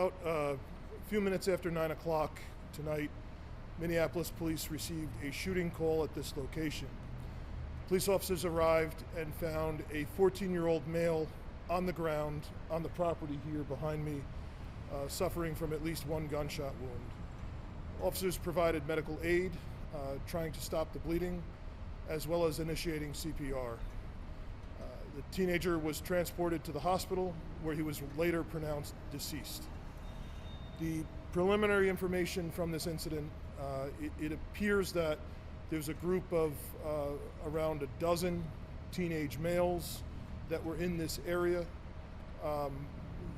About a few minutes after 9 o'clock tonight, Minneapolis police received a shooting call at this location. Police officers arrived and found a 14-year-old male on the ground on the property here behind me, suffering from at least one gunshot wound. Officers provided medical aid, trying to stop the bleeding, as well as initiating CPR. The teenager was transported to the hospital, where he was later pronounced deceased. The preliminary information from this incident, it appears that there's a group of around a dozen teenage males that were in this area.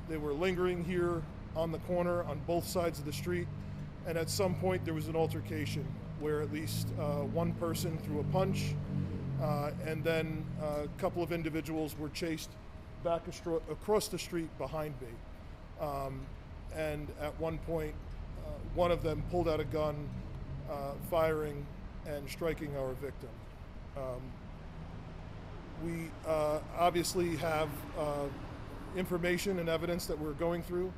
They were lingering here on the corner on both sides of the street, and at some point there was an altercation where at least one person threw a punch, and then a couple of individuals were chased back across the street behind me. And at one point, one of them pulled out a gun, firing and striking our victim. We obviously have information and evidence that we're going through,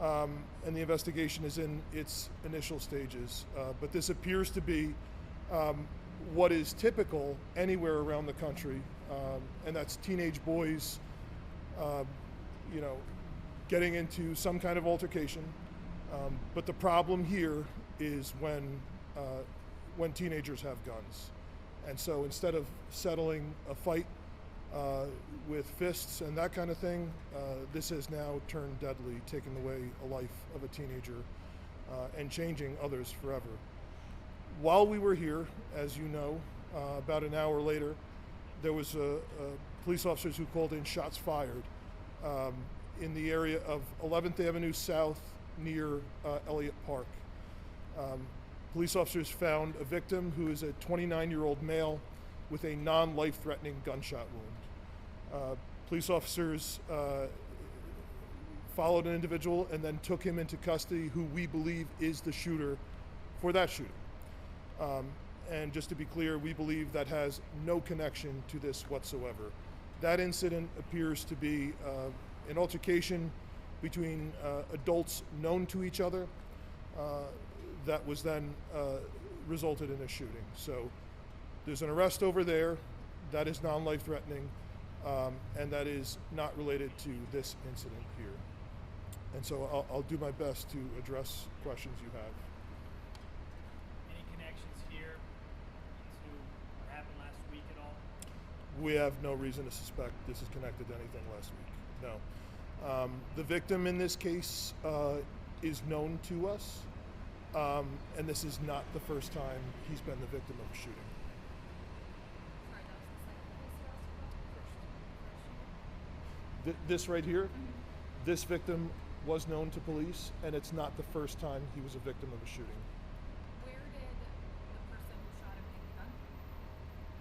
and the investigation is in its initial stages. But this appears to be what is typical anywhere around the country, and that's teenage boys, getting into some kind of altercation. But the problem here is when teenagers have guns. And so instead of settling a fight with fists and that kind of thing, this has now turned deadly, taking away a life of a teenager and changing others forever. While we were here, as you know, about an hour later, there was police officers who called in shots fired in the area of 11th Avenue South near Elliott Park. Police officers found a victim who is a 29-year-old male with a non-life-threatening gunshot wound. Police officers followed an individual and then took him into custody, who we believe is the shooter for that shooting. And just to be clear, we believe that has no connection to this whatsoever. That incident appears to be an altercation between adults known to each other that was then resulted in a shooting. So there's an arrest over there that is non-life threatening, and that is not related to this incident here. And so I'll do my best to address questions you have. Any connections here to what happened last week at all? We have no reason to suspect this is connected to anything last week. No. The victim in this case is known to us, and this is not the first time he's been the victim of a shooting. Sorry, that was the second This right here, this victim was known to police, and it's not the first time he was a victim of a shooting. Where did the person who shot him take the gun?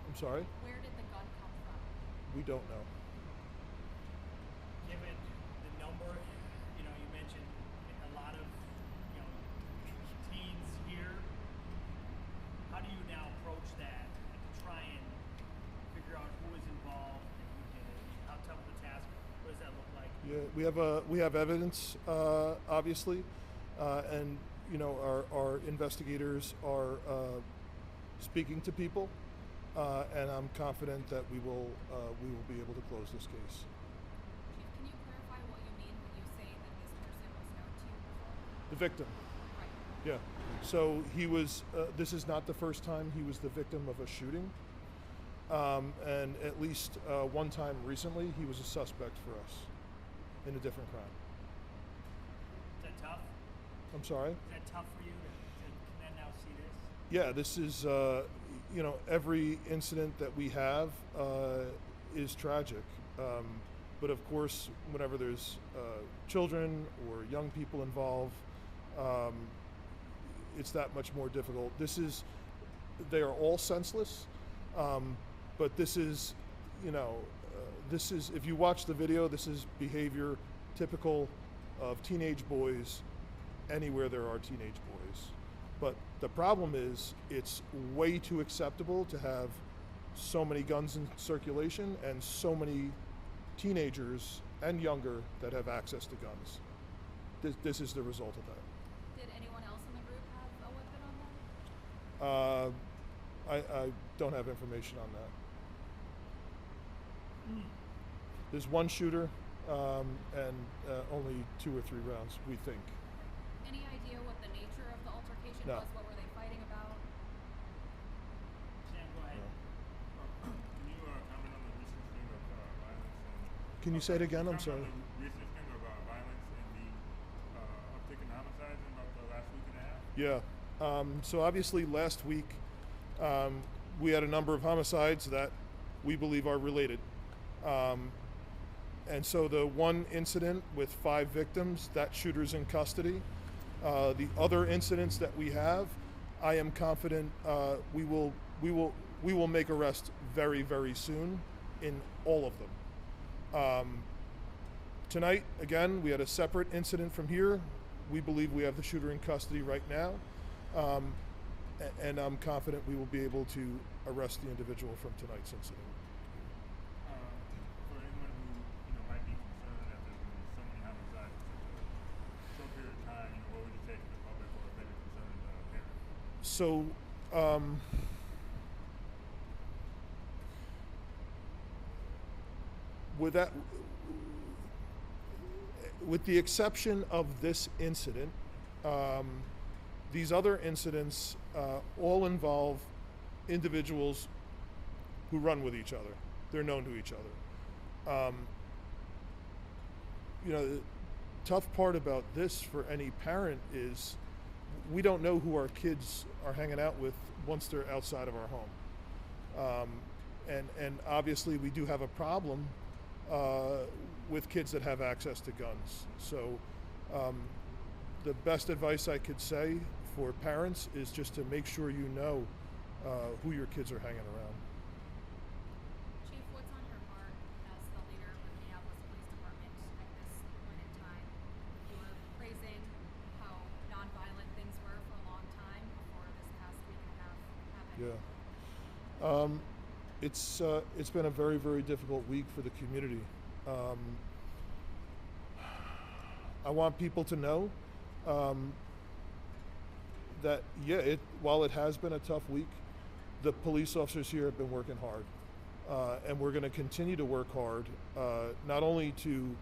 I'm sorry? Where did the gun come from? We don't know. Given the number, you mentioned a lot of, teens here. How do you now approach that to try and figure out who is involved and who did it? How tough of a task? What does that look like? Yeah, we have evidence, obviously, and our investigators are speaking to people, and I'm confident that we will be able to close this case. Chief, can you clarify what you mean when you say that this person was known to you before? The victim. Right. Yeah. So he was. This is not the first time he was the victim of a shooting, and at least one time recently he was a suspect for us in a different crime. Is that tough? I'm sorry? Is that tough for you to then now see this? Yeah, this is, every incident that we have is tragic. But of course, whenever there's children or young people involved, it's that much more difficult. They are all senseless, but this is, if you watch the video, this is behavior typical of teenage boys anywhere there are teenage boys. But the problem is, it's way too acceptable to have so many guns in circulation and so many teenagers and younger that have access to guns. this is the result of that. Did anyone else in the group have a weapon on them? I don't have information on that. There's one shooter, and only 2 or 3 rounds, we think. Any idea what the nature of the altercation No. was? What were they fighting about? Sam, go ahead. Can you comment on the recent string of violence and Can you say it again? I'm sorry. comment on the recent string of violence and the uptick in homicides in about the last week and a half? Yeah. So obviously last week we had a number of homicides that we believe are related. And so the one incident with 5 victims, that shooter's in custody. The other incidents that we have, I am confident we will make arrests very, very soon in all of them. Tonight, again, we had a separate incident from here. We believe we have the shooter in custody right now. And I'm confident we will be able to arrest the individual from tonight's incident. For anyone who might be concerned that there's been so many homicides in such a short period of time, what would you say to the public or maybe concerned parents? So, with the exception of this incident, these other incidents all involve individuals who run with each other. They're known to each other. The tough part about this for any parent is we don't know who our kids are hanging out with once they're outside of our home. And obviously we do have a problem with kids that have access to guns. So the best advice I could say for parents is just to make sure you know who your kids are hanging around. Chief, what's on your heart as the leader of the Minneapolis Police Department at this point in time? You were praising how nonviolent things were for a long time before this past week and a half happened. Yeah. It's been a very, very difficult week for the community. I want people to know that while it has been a tough week, the police officers here have been working hard, and we're going to continue to work hard, not only to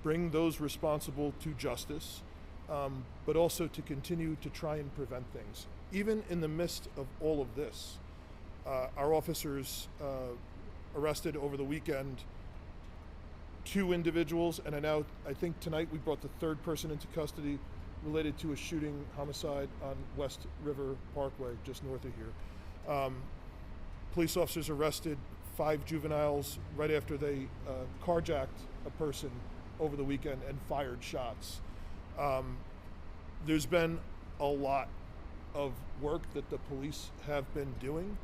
bring those responsible to justice, but also to continue to try and prevent things. Even in the midst of all of this, our officers arrested over the weekend 2 individuals, and I think tonight we brought the 3rd person into custody related to a shooting homicide on West River Parkway, just north of here. Police officers arrested 5 juveniles right after they carjacked a person over the weekend and fired shots. There's been a lot of work that the police have been doing,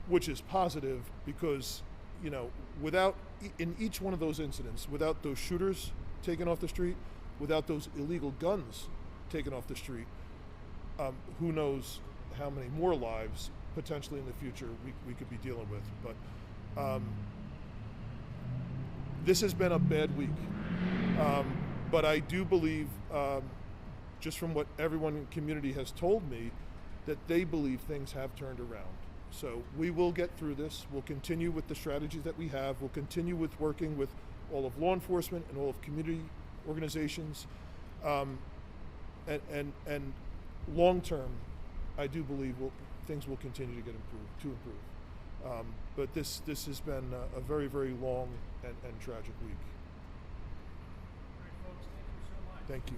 which is positive because, in each one of those incidents, without those shooters taken off the street, without those illegal guns taken off the street, who knows how many more lives potentially in the future we could be dealing with. But this has been a bad week. But I do believe, just from what everyone in the community has told me, that they believe things have turned around. So we will get through this. We'll continue with the strategies that we have. We'll continue with working with all of law enforcement and all of community organizations. And long term, I do believe things will continue to improve. But this has been a very, very long and tragic week. All right, folks, thank you so much. Thank you.